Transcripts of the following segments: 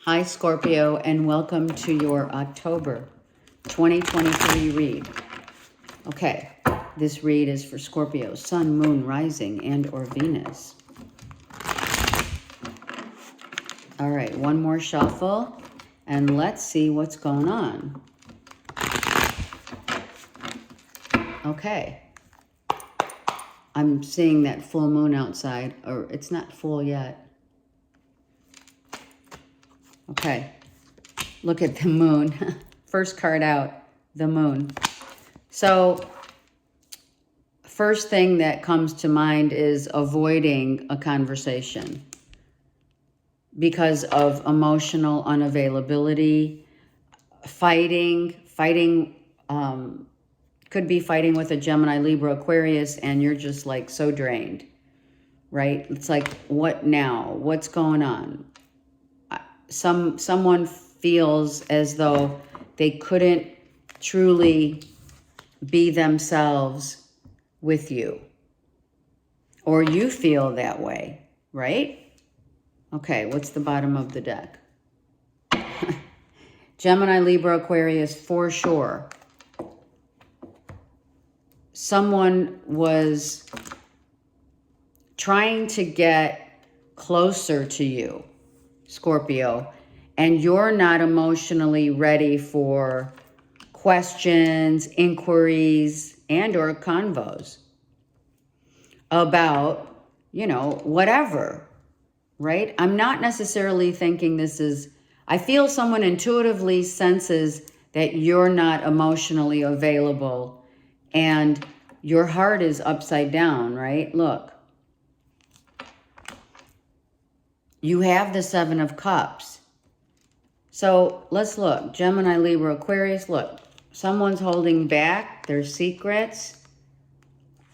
Hi, Scorpio, and welcome to your October 2023 read. Okay, this read is for Scorpio, Sun, Moon, Rising, and or Venus. All right, one more shuffle, and let's see what's going on. Okay. I'm seeing that full moon outside, or it's not full yet. Okay. Look at the moon. First card out, the moon. So, first thing that comes to mind is avoiding a conversation because of emotional unavailability, fighting, could be fighting with a Gemini, Libra, Aquarius, and you're just like so drained, right? It's like, what now? What's going on? Someone feels as though they couldn't truly be themselves with you, or you feel that way, right? Okay, what's the bottom of the deck? Gemini, Libra, Aquarius, for sure. Someone was trying to get closer to you, Scorpio, and you're not emotionally ready for questions, inquiries, and or convos about, whatever, right? I'm not necessarily thinking this is, I feel someone intuitively senses that you're not emotionally available and your heart is upside down, right? Look, you have the Seven of Cups. So let's look. Gemini, Libra, Aquarius. Look, someone's holding back their secrets.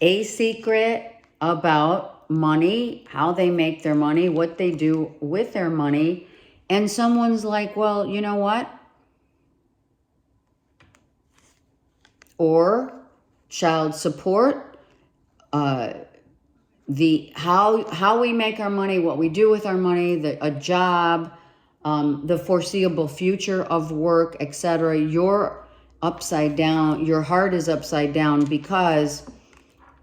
A secret about money, how they make their money, what they do with their money. And someone's like, well, you know what? Or child support, the how we make our money, what we do with our money, a job, the foreseeable future of work, etc. You're upside down. Your heart is upside down because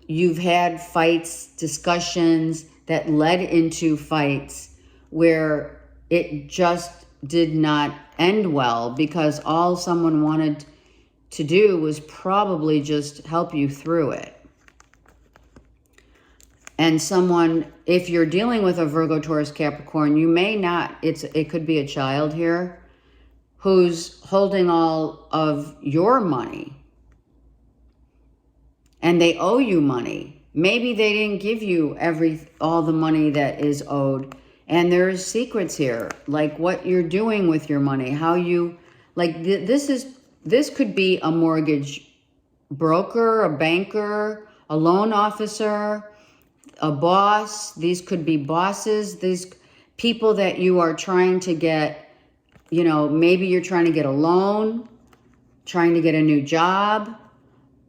you've had fights, discussions that led into fights where it just did not end well because all someone wanted to do was probably just help you through it. And someone, if you're dealing with a Virgo, Taurus, Capricorn, you may not, it could be a child here who's holding all of your money and they owe you money. Maybe they didn't give you all the money that is owed. And there's secrets here, like what you're doing with your money, how you, like this could be a mortgage broker, a banker, a loan officer, a boss. These could be bosses, these people that you are trying to get, maybe you're trying to get a loan, trying to get a new job,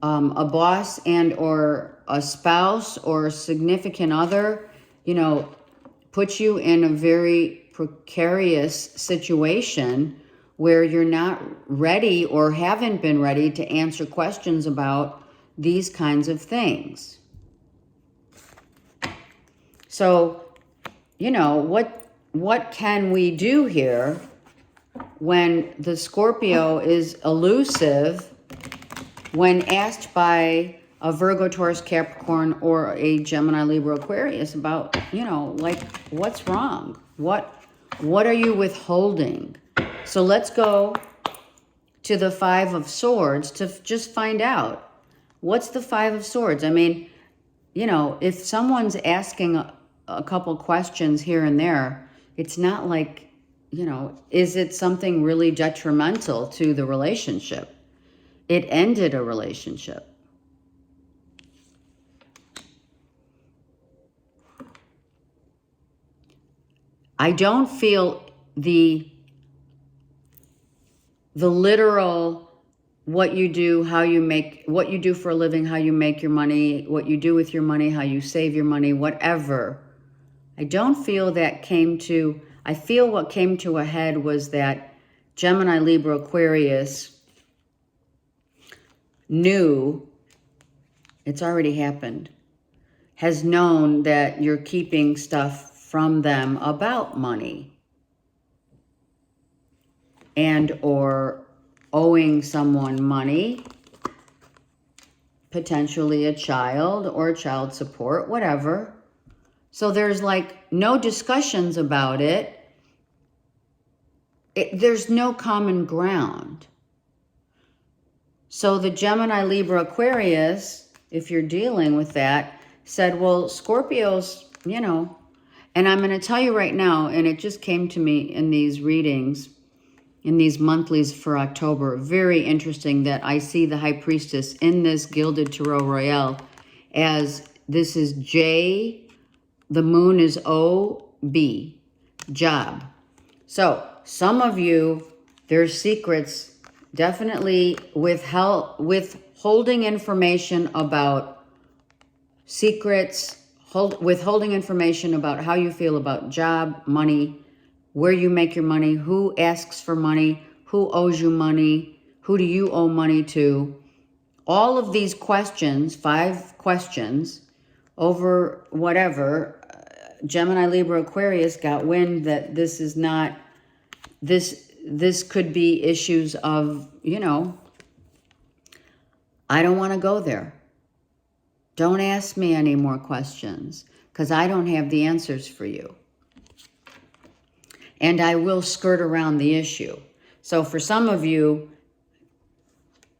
a boss and or a spouse or a significant other, puts you in a very precarious situation where you're not ready or haven't been ready to answer questions about these kinds of things. So, what can we do here when the Scorpio is elusive when asked by a Virgo, Taurus, Capricorn, or a Gemini, Libra, Aquarius about, what's wrong? What are you withholding? So let's go to the Five of Swords to just find out. What's the Five of Swords? I mean, if someone's asking a couple questions here and there, it's not like, is it something really detrimental to the relationship? It ended a relationship. I don't feel the literal what you do, what you do for a living, how you make your money, what you do with your money, how you save your money, whatever. I don't feel that came to I feel what came to a head was that Gemini, Libra, Aquarius knew, it's already happened, has known that you're keeping stuff from them about money and or owing someone money, potentially a child or child support, whatever. So there's like no discussions about it. There's no common ground. So the Gemini, Libra, Aquarius, if you're dealing with that, said, well, Scorpios, you know, and I'm going to tell you right now, and it just came to me in these readings, in these monthlies for October, very interesting that I see the High Priestess in this Gilded Tarot Royale as this is J, the moon is O-B, job. So some of you, there's secrets, definitely withholding information about secrets, withholding information about how you feel about job, money, where you make your money, who asks for money, who owes you money, who do you owe money to. All of these questions, 5 questions, over whatever, Gemini, Libra, Aquarius got wind that this is not, this could be issues of, you know, I don't want to go there. Don't ask me any more questions because I don't have the answers for you. And I will skirt around the issue. So for some of you,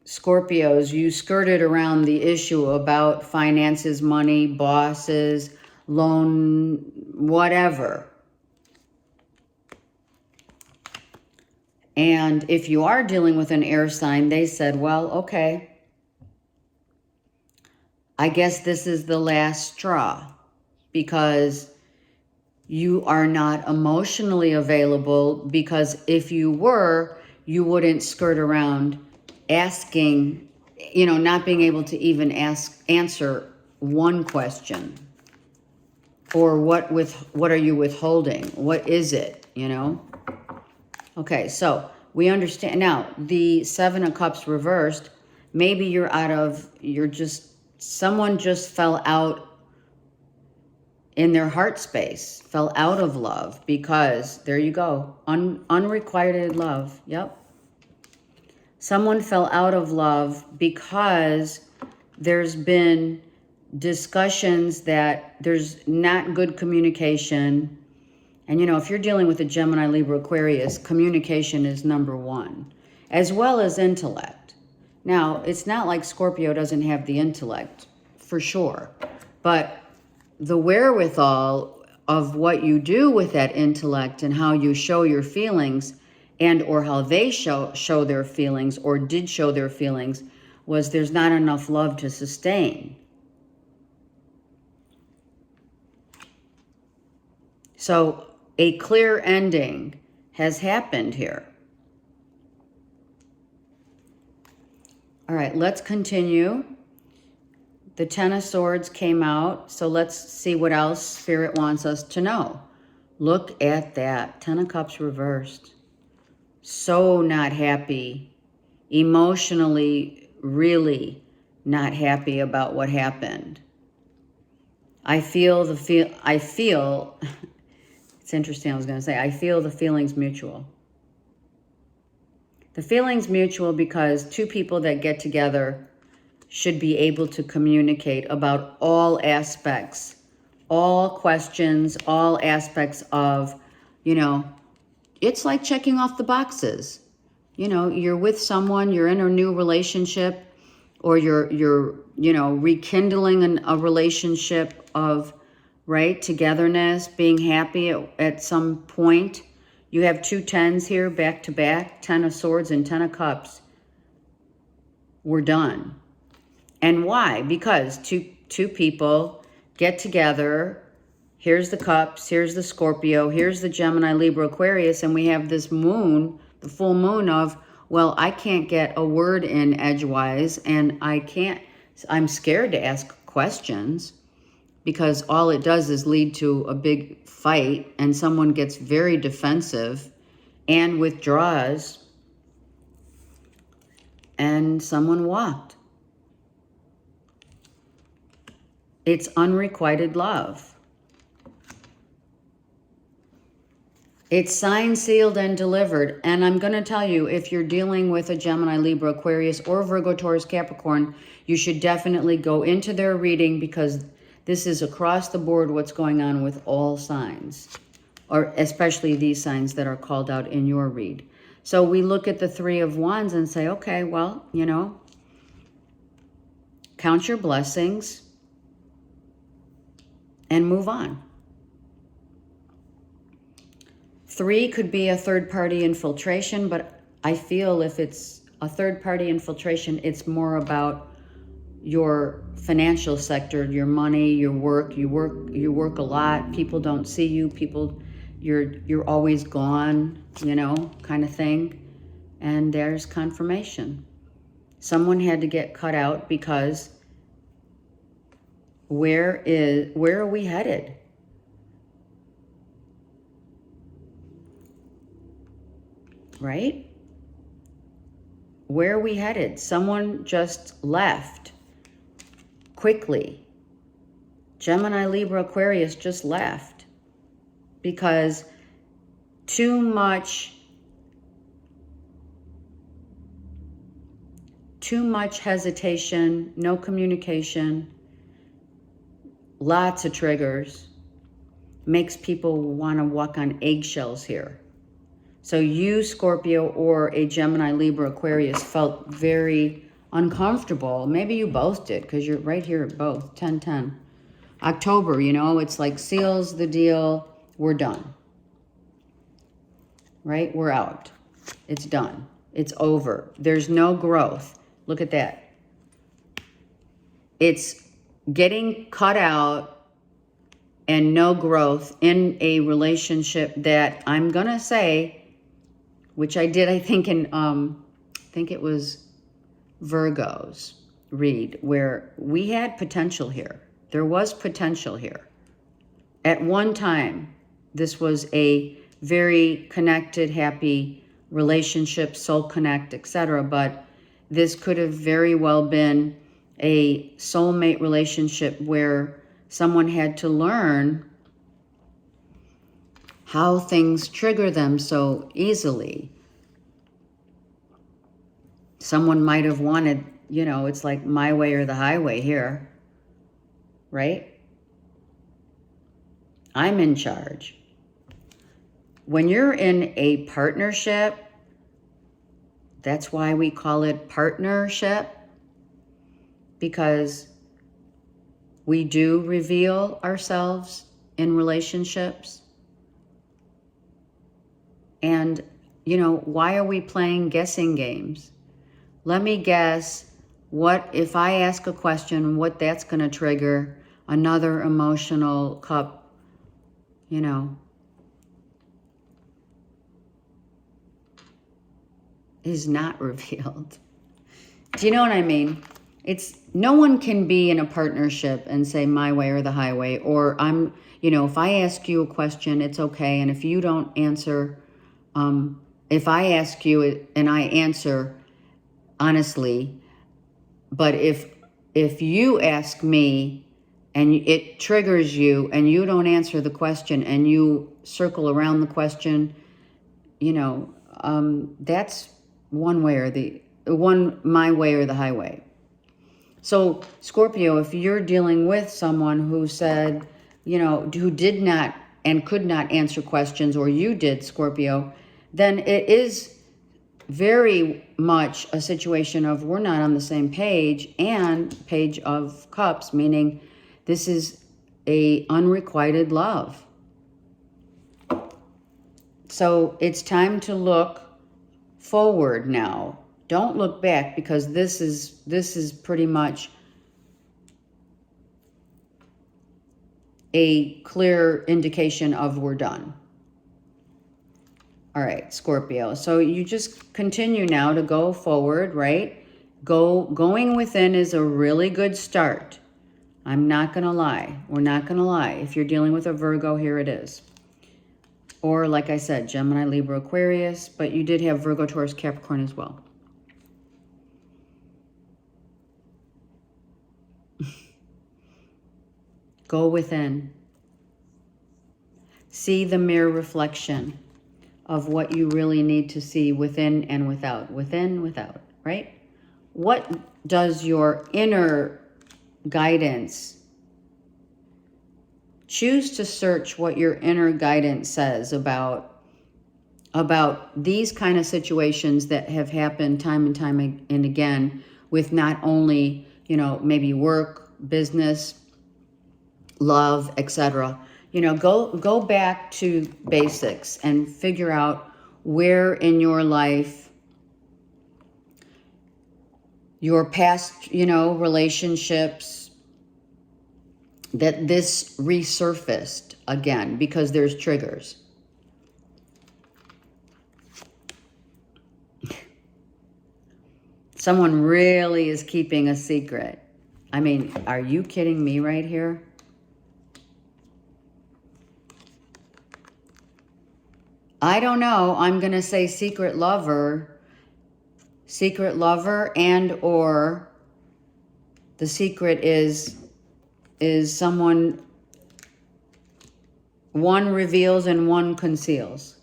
Scorpios, you skirted around the issue about finances, money, bosses, loan, whatever. And if you are dealing with an air sign, they said, well, okay, I guess this is the last straw because you are not emotionally available, because if you were, you wouldn't skirt around asking, you know, not being able to even answer one question. Or what are you withholding? What is it, you know? Okay, so we understand now the 7 of Cups reversed. Maybe someone just fell out in their heart space, fell out of love because, there you go, unrequited love, yep. Someone fell out of love because there's been discussions that there's not good communication. And, you know, if you're dealing with a Gemini, Libra, Aquarius, communication is number 1, as well as intellect. Now, it's not like Scorpio doesn't have the intellect, for sure. But the wherewithal of what you do with that intellect and how you show your feelings and or how they show their feelings or did show their feelings was there's not enough love to sustain. So a clear ending has happened here. All right, let's continue. The 10 of Swords came out, so let's see what else Spirit wants us to know. Look at that, 10 of Cups reversed. So not happy, emotionally really not happy about what happened. I feel, it's interesting, I was going to say, I feel the feeling's mutual. The feeling's mutual because 2 people that get together should be able to communicate about all aspects, all questions, all aspects of, you know, it's like checking off the boxes. You know, you're with someone, you're in a new relationship, or you're you know, rekindling a relationship of, right, togetherness, being happy at some point. You have 2 10s here back to back, 10 of Swords and 10 of Cups. We're done. And why? Because two people get together. Here's the Cups, here's the Scorpio, here's the Gemini, Libra, Aquarius, and we have this moon, the full moon of, well, I can't get a word in edgewise, and I'm scared to ask questions. because all it does is lead to a big fight and someone gets very defensive and withdraws and someone walked. It's unrequited love. It's signed, sealed, and delivered. And I'm going to tell you, if you're dealing with a Gemini, Libra, Aquarius, or Virgo, Taurus, Capricorn, you should definitely go into their reading, because this is across the board what's going on with all signs, or especially these signs that are called out in your read. So we look at the Three of Wands and say, okay, well, you know, count your blessings and move on. 3 could be a third-party infiltration, but I feel if it's a third-party infiltration, it's more about your financial sector, your money, your work. You work a lot. People don't see you. You're always gone, you know, kind of thing. And there's confirmation. Someone had to get cut out, because where are we headed? Right? Where are we headed? Someone just left quickly. Gemini, Libra, Aquarius just left because too much hesitation, no communication, lots of triggers, makes people want to walk on eggshells here. So you, Scorpio, or a Gemini, Libra, Aquarius felt very uncomfortable. Maybe you both did, because you're right here at both. 10-10. October, you know, it's like seals the deal. We're done. Right? We're out. It's done. It's over. There's no growth. Look at that. It's getting cut out and no growth in a relationship that I'm going to say, which I did, I think, in, I think it was Virgo's read, where we had potential here. There was potential here. At one time, this was a very connected, happy relationship, soul connect, etc. But this could have very well been a soulmate relationship where someone had to learn how things trigger them so easily. Someone might have wanted, you know, it's like my way or the highway here, right? I'm in charge. When you're in a partnership, that's why we call it partnership, because we do reveal ourselves in relationships. And, you know, why are we playing guessing games? Let me guess what, if I ask a question, what that's going to trigger another emotional cup, you know, is not revealed. Do you know what I mean? It's, no one can be in a partnership and say my way or the highway, or I'm, you know, if I ask you a question, it's okay. And if you don't answer, if I ask you and I answer honestly, but if you ask me and it triggers you and you don't answer the question and you circle around the question, you know, that's one way or my way or the highway. So Scorpio, if you're dealing with someone who said, you know, who did not and could not answer questions, or you did, Scorpio, then it is very much a situation of we're not on the same page, and Page of Cups, meaning this is a unrequited love. So it's time to look forward now. Don't look back, because this is pretty much a clear indication of we're done. All right, Scorpio. So you just continue now to go forward, right? Going within is a really good start. I'm not going to lie. We're not going to lie. If you're dealing with a Virgo, here it is. Or, like I said, Gemini, Libra, Aquarius. But you did have Virgo, Taurus, Capricorn as well. Go within. See the mirror reflection of what you really need to see within and without. Within, without, right? What does your inner guidance, choose to search what your inner guidance says about these kind of situations that have happened time and time and again with not only, you know, maybe work, business, love, etc. You know, go back to basics and figure out where in your life, your past, you know, relationships, that this resurfaced again because there's triggers. Someone really is keeping a secret. I mean, are you kidding me right here? I don't know. I'm going to say secret lover and or the secret is someone, one reveals and one conceals.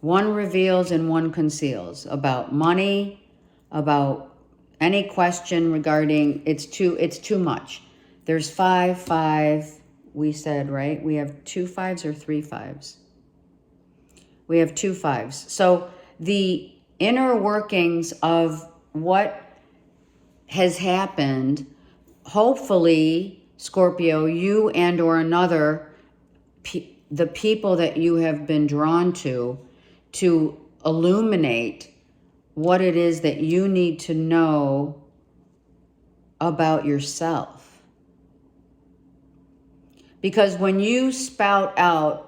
One reveals and one conceals about money, about any question regarding it's too much. There's 5, we said, right? We have 2 5s or 3 5s. We have 2 5s. So the inner workings of what has happened, hopefully, Scorpio, you and or another, the people that you have been drawn to illuminate what it is that you need to know about yourself. Because when you spout out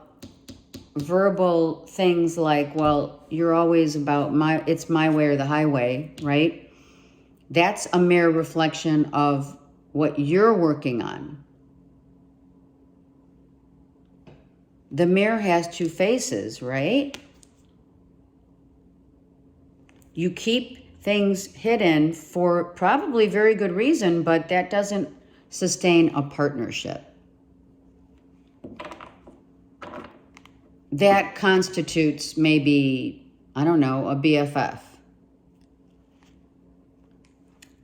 verbal things like, well, you're always about it's my way or the highway, right? That's a mere reflection of what you're working on. The mirror has 2 faces, right? You keep things hidden for probably very good reason, but that doesn't sustain a partnership. That constitutes maybe, I don't know, a BFF.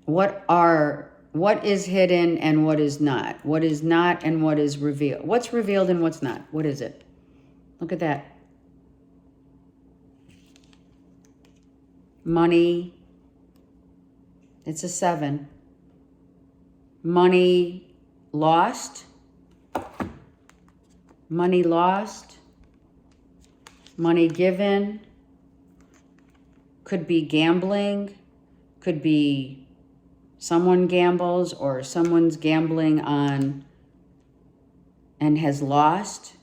What is hidden and what is not? What is not and what is revealed? What's revealed and what's not? What is it? Look at that. Money. It's a 7. Money lost. Money lost. Money given. Could be gambling. Could be someone gambles or someone's gambling on and has lost.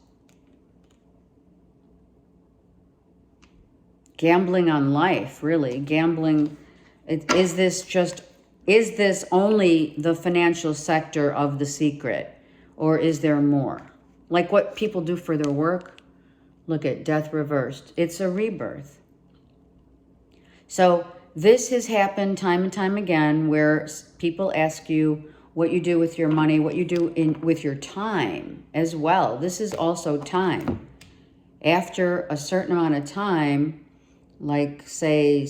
Gambling on life, really. Gambling. Is this only the financial sector of the secret? Or is there more? Like what people do for their work? Look at death reversed. It's a rebirth. So this has happened time and time again where people ask you what you do with your money, what you do with your time as well. This is also time. After a certain amount of time, like say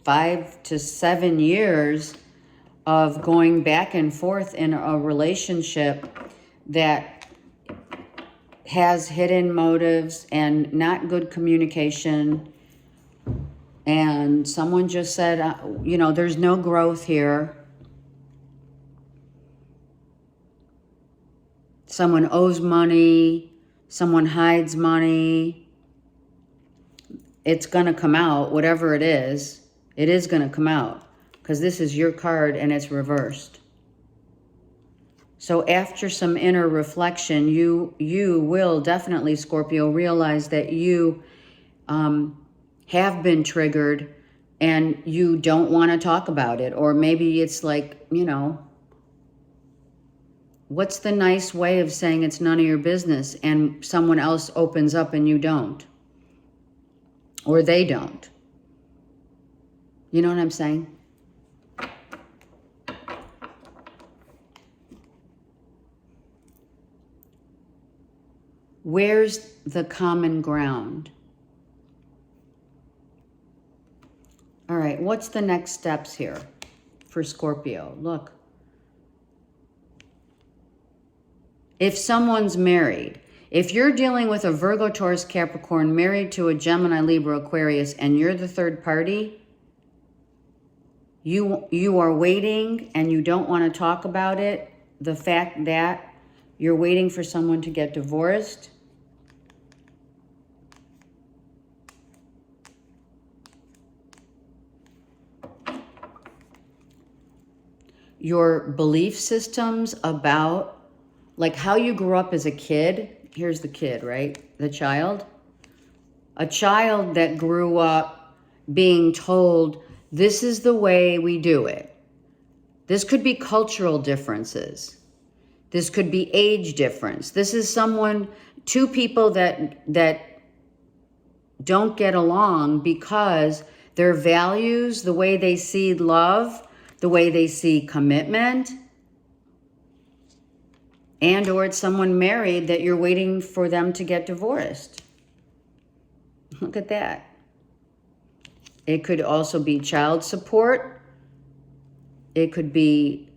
5 to 7 years of going back and forth in a relationship that has hidden motives and not good communication, and someone just said, you know, there's no growth here. Someone owes money, someone hides money. It's going to come out, whatever it is going to come out because this is your card and it's reversed. So after some inner reflection, you will definitely, Scorpio, realize that you have been triggered and you don't want to talk about it. Or maybe it's like, what's the nice way of saying it's none of your business and someone else opens up and you don't? Or they don't. You know what I'm saying? Where's the common ground? All right, what's the next steps here for Scorpio? Look. If someone's married, if you're dealing with a Virgo, Taurus, Capricorn, married to a Gemini, Libra, Aquarius, and you're the third party, you are waiting and you don't want to talk about it. The fact that you're waiting for someone to get divorced. Your belief systems about, like how you grew up as a kid. Here's the kid, right? The child. A child that grew up being told, this is the way we do it. This could be cultural differences. This could be age difference. This is two people that don't get along because their values, the way they see love, the way they see commitment, and or it's someone married that you're waiting for them to get divorced. Look at that. It could also be child support. It could be,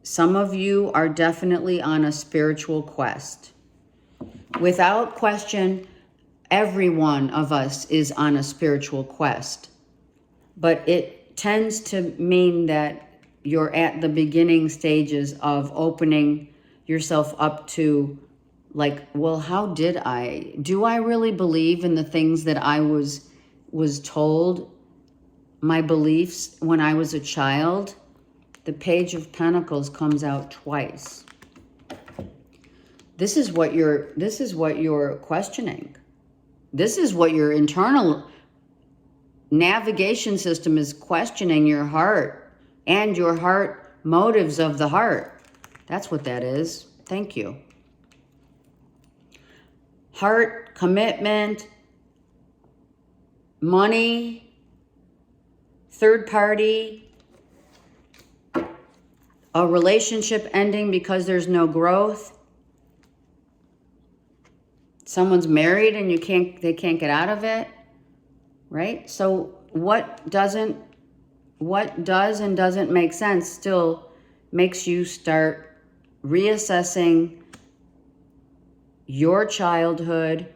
some of you are definitely on a spiritual quest. Without question, every one of us is on a spiritual quest. But it tends to mean that you're at the beginning stages of opening yourself up to, like, well, do I really believe in the things that I was told, my beliefs when I was a child? The Page of Pentacles comes out twice. This is what you're questioning. This is what your internal navigation system is questioning, your heart and your heart motives of the heart. That's what that is. Thank you. Heart, commitment, money, third party, a relationship ending because there's no growth. Someone's married and they can't get out of it, right? So what does and doesn't make sense still makes you start reassessing your childhood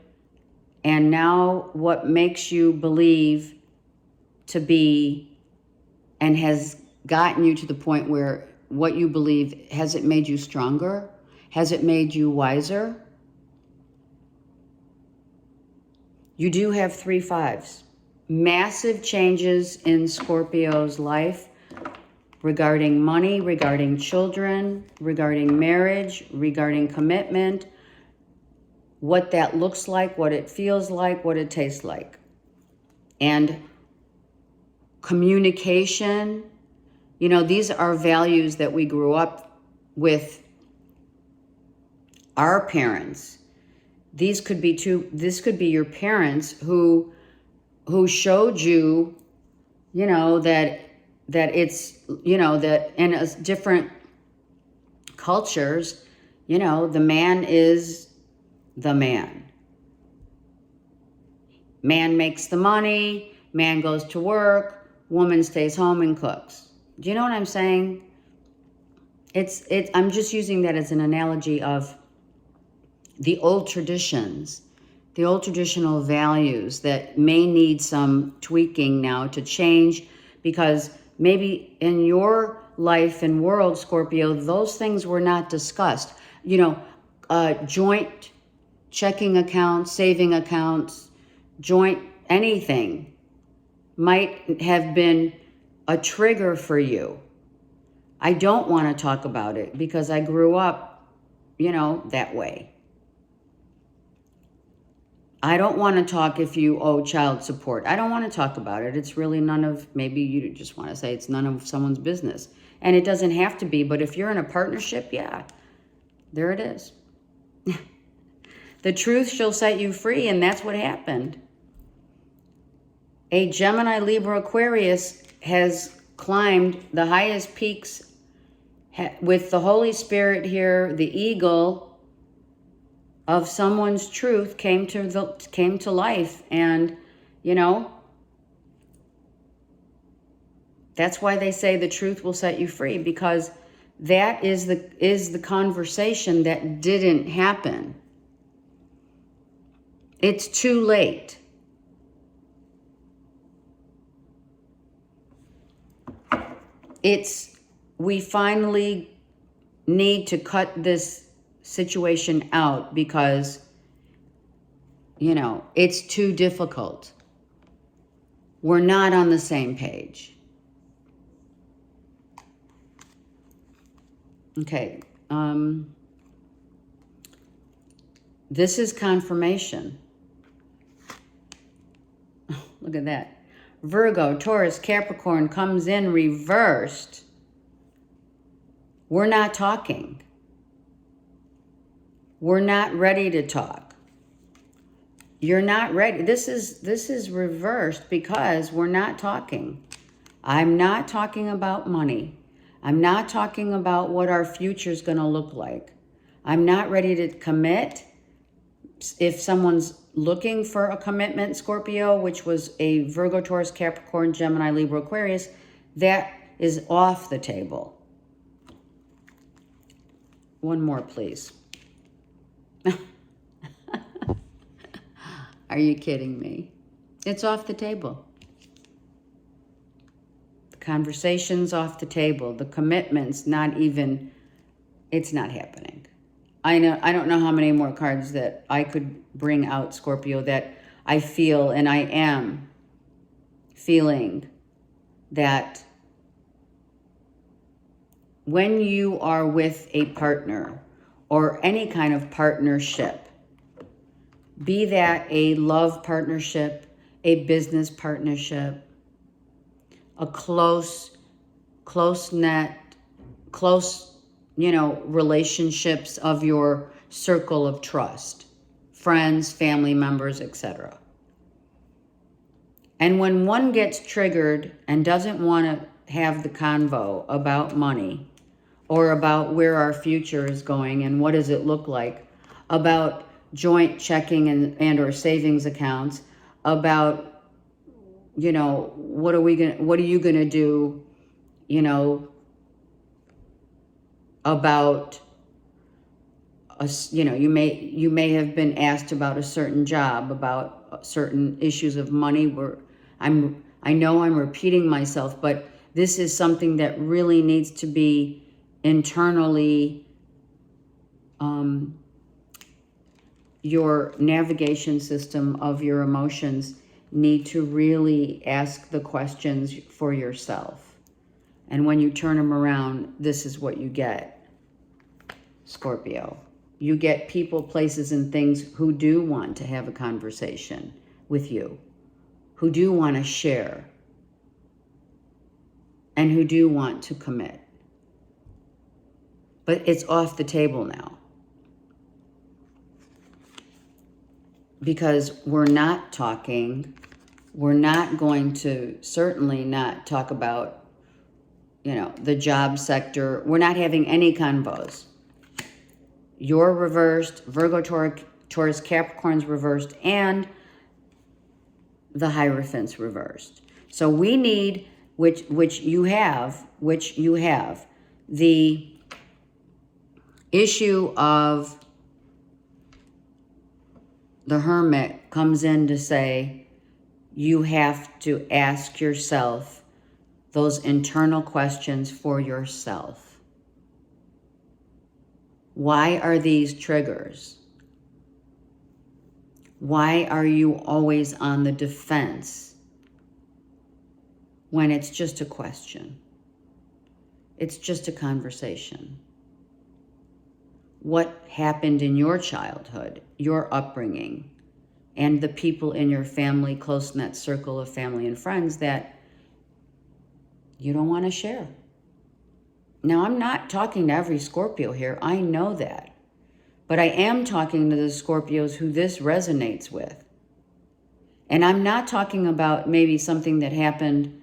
and now what makes you believe to be and has gotten you to the point where what you believe, has it made you stronger? Has it made you wiser? You do have 3 5s. Massive changes in Scorpio's life regarding money, regarding children, regarding marriage, regarding commitment, what that looks like, what it feels like, what it tastes like. And communication, these are values that we grew up with our parents. This could be your parents who showed you, that it's, that in different cultures, the man is the man. Man makes the money, man goes to work, woman stays home and cooks. Do you know what I'm saying? I'm just using that as an analogy of the old traditions, the old traditional values that may need some tweaking now to change, because maybe in your life and world, Scorpio, those things were not discussed. Joint checking accounts, saving accounts, joint anything might have been a trigger for you. I don't want to talk about it because I grew up, that way. I don't want to talk if you owe child support. I don't want to talk about it. It's really none of, maybe you just want to say it's none of someone's business. And it doesn't have to be, but if you're in a partnership, yeah, there it is. The truth shall set you free, and that's what happened. A Gemini, Libra, Aquarius has climbed the highest peaks with the Holy Spirit here. The eagle of someone's truth came to life, and you know, that's why they say the truth will set you free, because that is the conversation that didn't happen. It's too late. We finally need to cut this situation out because, you know, it's too difficult. We're not on the same page. Okay. This is confirmation. Look at that. Virgo, Taurus, Capricorn comes in reversed. We're not talking. We're not ready to talk. You're not ready. This is reversed because we're not talking. I'm not talking about money. I'm not talking about what our future is going to look like. I'm not ready to commit. If someone's looking for a commitment, Scorpio, which was a Virgo, Taurus, Capricorn, Gemini, Libra, Aquarius, that is off the table. One more, please. Are you kidding me? It's off the table. The conversation's off the table. The commitment's not even, it's not happening. I don't know how many more cards that I could bring out, Scorpio, that I feel, and I am feeling that when you are with a partner or any kind of partnership, be that a love partnership, a business partnership, a close relationships of your circle of trust, friends, family members, etc. And when one gets triggered and doesn't want to have the convo about money or about where our future is going and what does it look like, about joint checking and or savings accounts, about, you know, what are you going to do, you know, about us, you know, you may have been asked about a certain job, about certain issues of money. I know I'm repeating myself, but this is something that really needs to be internally, your navigation system of your emotions need to really ask the questions for yourself. And when you turn them around, this is what you get, Scorpio. You get people, places, and things who do want to have a conversation with you, who do want to share, and who do want to commit. But it's off the table now. Because we're not talking, we're not going to certainly not talk about, you know, the job sector. We're not having any convos. You're reversed, Virgo, Taurus, Capricorn's reversed, and the Hierophant's reversed. So we need, which you have, the issue of the Hermit comes in to say you have to ask yourself those internal questions for yourself. Why are these triggers? Why are you always on the defense when it's just a question? It's just a conversation. What happened in your childhood, your upbringing, and the people in your family, close-knit circle of family and friends that you don't want to share. Now, I'm not talking to every Scorpio here. I know that. But I am talking to the Scorpios who this resonates with. And I'm not talking about maybe something that happened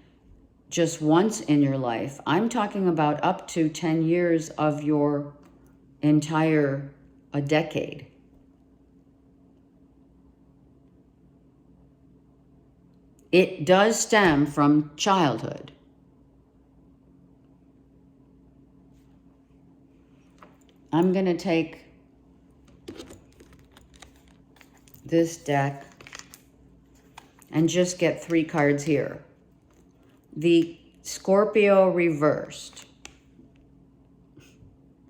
just once in your life. I'm talking about up to 10 years of your entire a decade. It does stem from childhood. I'm going to take this deck and just get 3 cards here. The Scorpio reversed.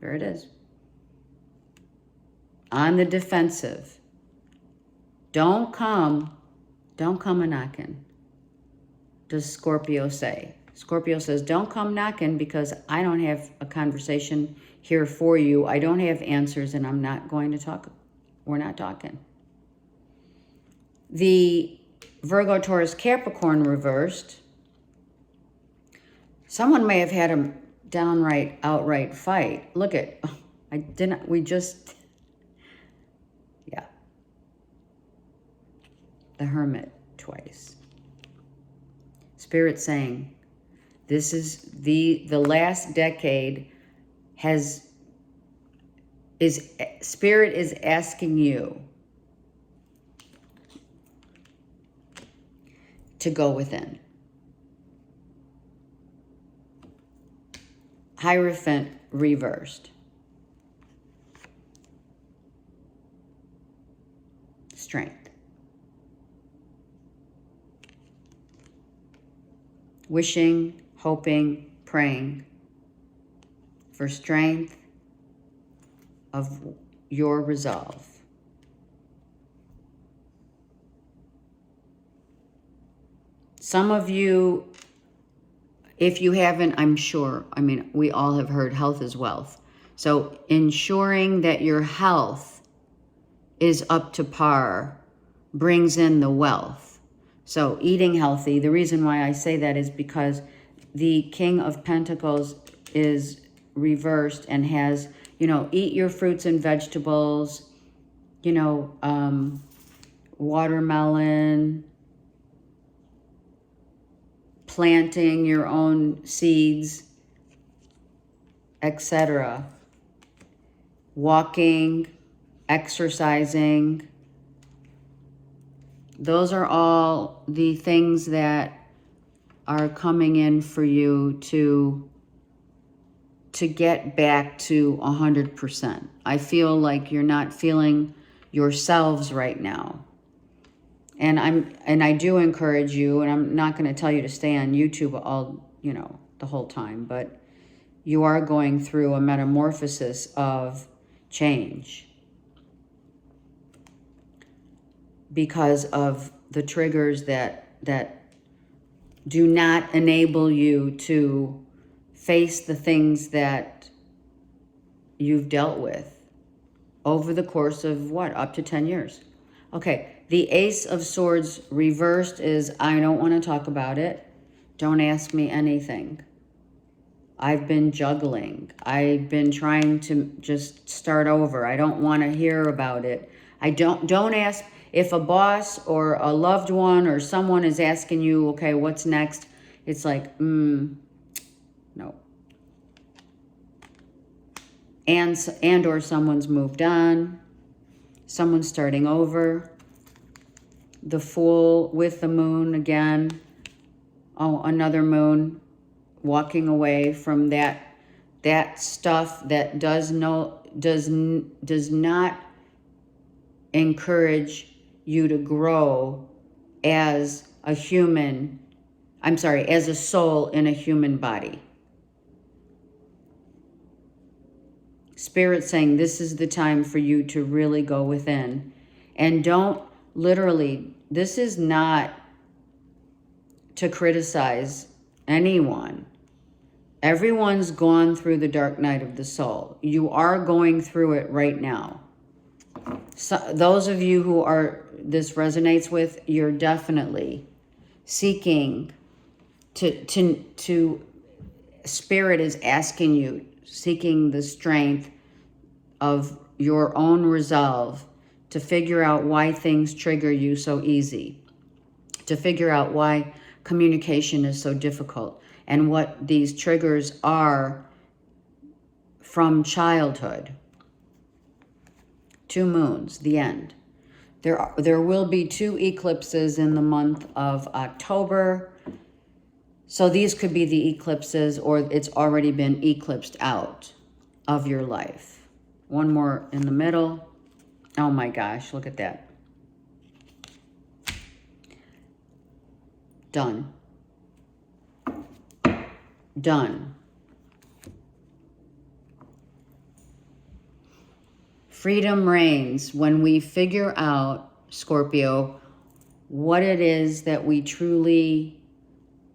There it is. On the defensive. Don't come a-knocking, does Scorpio say. Scorpio says, don't come knocking because I don't have a conversation here for you. I don't have answers and I'm not going to talk. We're not talking. The Virgo, Taurus, Capricorn reversed. Someone may have had a outright fight. Look at, yeah. The Hermit twice. Spirit saying, this is the last decade Spirit is asking you to go within. Hierophant reversed. Strength. Wishing, hoping, praying for strength of your resolve. Some of you, if you haven't, I'm sure, we all have heard health is wealth. So ensuring that your health is up to par brings in the wealth. So eating healthy, the reason why I say that is because the King of Pentacles is reversed and has, eat your fruits and vegetables, watermelon, planting your own seeds, etc. Walking, exercising. Those are all the things that are coming in for you to get back to 100%. I feel like you're not feeling yourselves right now. And I do encourage you, and I'm not going to tell you to stay on YouTube the whole time, but you are going through a metamorphosis of change because of the triggers that do not enable you to face the things that you've dealt with over the course of up to 10 years. Okay, the Ace of Swords reversed is, I don't want to talk about it. Don't ask me anything. I've been juggling. I've been trying to just start over. I don't want to hear about it. Don't ask. If a boss or a loved one or someone is asking you, okay, what's next? It's like, no. And or someone's moved on. Someone's starting over. The Fool with the Moon again. Oh, another moon. Walking away from that stuff that does not encourage you to grow as a human, as a soul in a human body. Spirit saying this is the time for you to really go within. And don't this is not to criticize anyone. Everyone's gone through the dark night of the soul. You are going through it right now. So those of you who are this resonates with, you're definitely seeking to Spirit is asking you, seeking the strength of your own resolve to figure out why things trigger you so easy, to figure out why communication is so difficult, and what these triggers are from childhood. 2 moons, the end. There will be 2 eclipses in the month of October. So these could be the eclipses, or it's already been eclipsed out of your life. One more in the middle. Oh my gosh, look at that. Done. Done. Freedom reigns when we figure out, Scorpio, what it is that we truly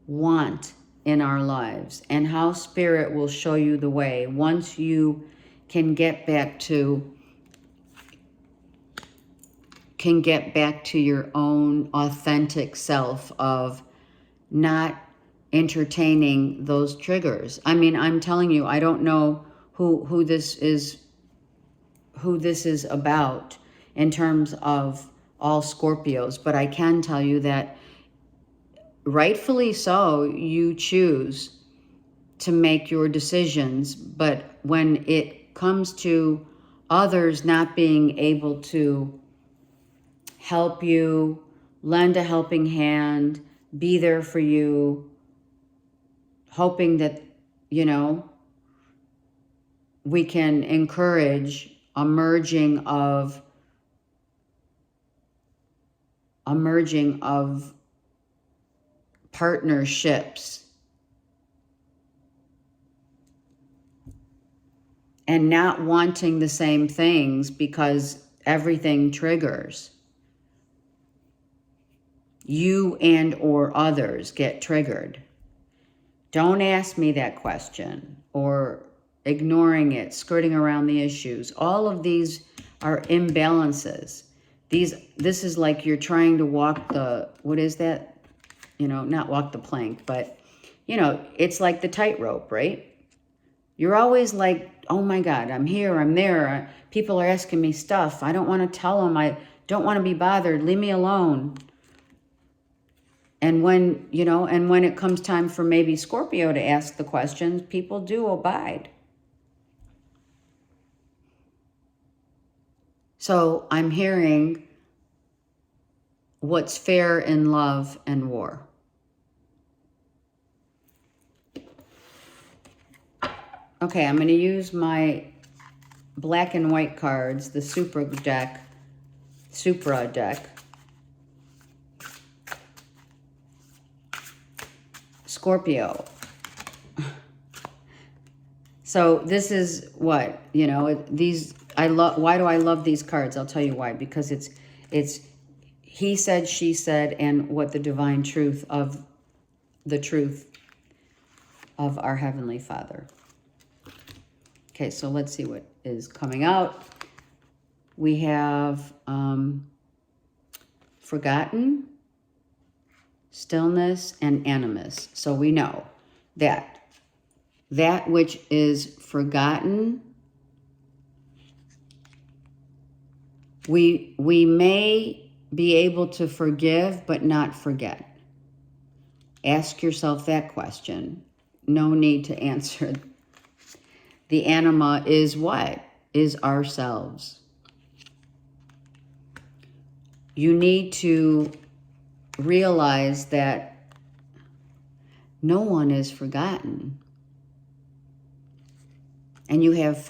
want in our lives, and how Spirit will show you the way once you can get back to your own authentic self of not entertaining those triggers. I mean, I'm telling you, I don't know who this is about in terms of all Scorpios, but I can tell you that rightfully so, you choose to make your decisions, but when it comes to others not being able to help you, lend a helping hand, be there for you, hoping that, we can encourage a merging of partnerships, and not wanting the same things because everything triggers. You and or others get triggered. Don't ask me that question, or ignoring it, skirting around the issues. All of these are imbalances. This is like you're trying to walk the, what is that? Not walk the plank, but, it's like the tightrope, right? You're always like, oh my God, I'm here, I'm there. People are asking me stuff. I don't want to tell them. I don't want to be bothered. Leave me alone. And when it comes time for maybe Scorpio to ask the questions, people do abide. So I'm hearing what's fair in love and war. Okay, I'm going to use my black and white cards, the Supra deck. Scorpio. So this is what, these, why do I love these cards? I'll tell you why. Because it's he said, she said, and what the divine truth of our Heavenly Father. Okay, so let's see what is coming out. We have forgotten, stillness, and animus. So we know that which is forgotten, we may be able to forgive but not forget. Ask yourself that question. No need to answer. The anima is what? Is ourselves. You need to realize that no one is forgotten. And you have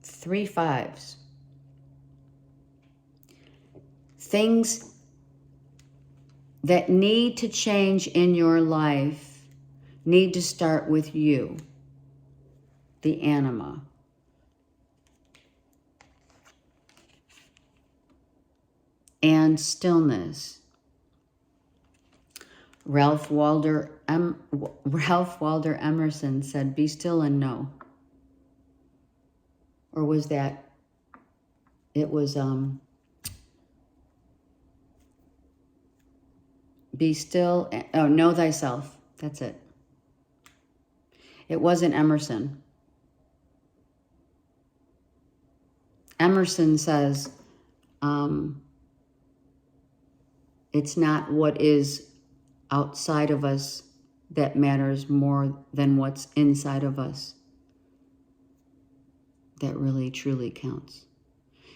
3 fives. Things that need to change in your life need to start with you, the anima. And stillness. Ralph Waldo Emerson said, "Be still and know." Or was that It was, be still, oh, know thyself. That's it. It wasn't Emerson. Emerson says, it's not what is outside of us that matters more than what's inside of us that really truly counts.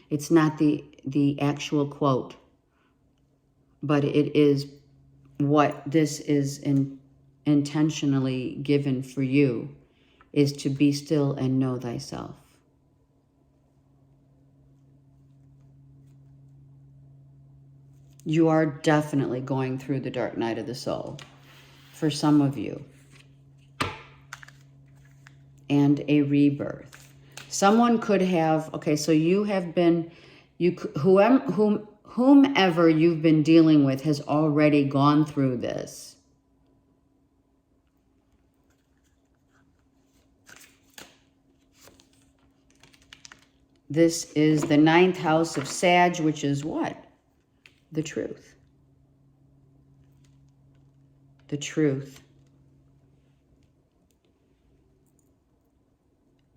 It's not the actual quote, but it is what this is intentionally given for you, is to be still and know thyself. You are definitely going through the dark night of the soul for some of you, and a rebirth. Someone could have, okay, so you have been, whomever you've been dealing with has already gone through this. This is the 9th house of Sag, which is what? The truth. The truth.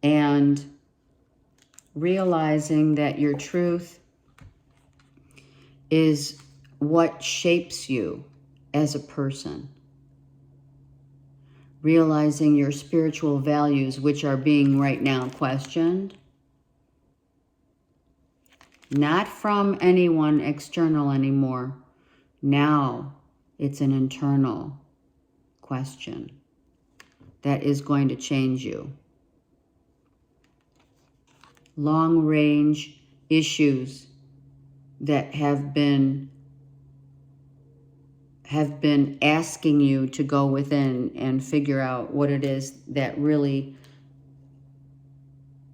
And realizing that your truth is what shapes you as a person. Realizing your spiritual values, which are being right now questioned. Not from anyone external anymore. Now it's an internal question that is going to change you. Long-range issues that have been asking you to go within and figure out what it is that really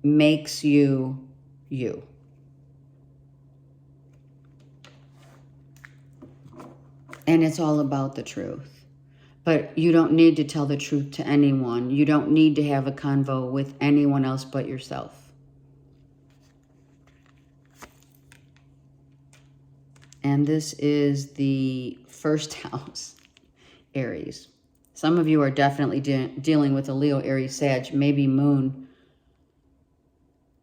makes you you. And it's all about the truth. But you don't need to tell the truth to anyone. You don't need to have a convo with anyone else but yourself. And this is the 1st house, Aries. Some of you are definitely dealing with a Leo, Aries, Sag, maybe Moon.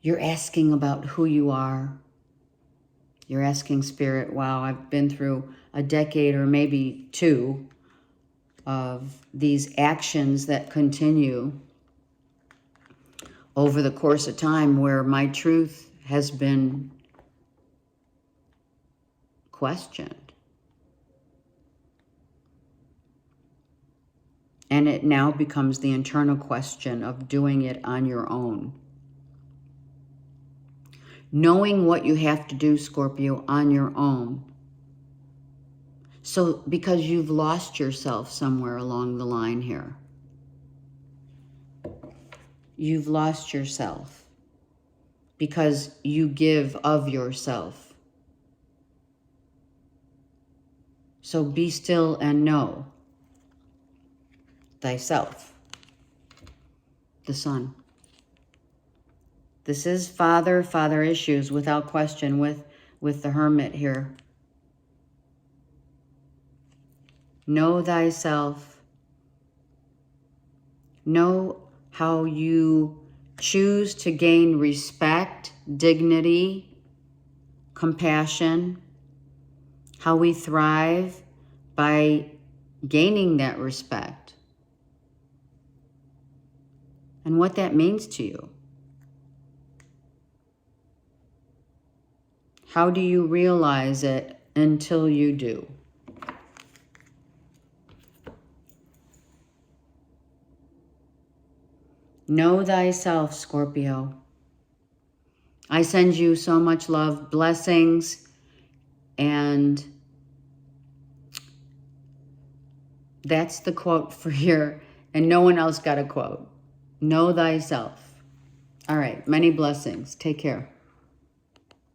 You're asking about who you are. You're asking Spirit, wow, I've been through a decade or maybe 2 of these actions that continue over the course of time where my truth has been questioned. And it now becomes the internal question of doing it on your own. Knowing what you have to do, Scorpio, on your own. So, because you've lost yourself somewhere along the line here. You've lost yourself because you give of yourself. So be still and know thyself. The Sun. This is father issues without question with the Hermit here. Know thyself. Know how you choose to gain respect, dignity, compassion. How we thrive by gaining that respect. And what that means to you. How do you realize it until you do? Know thyself, Scorpio. I send you so much love, blessings, and that's the quote for here. And no one else got a quote. Know thyself. All right, many blessings. Take care.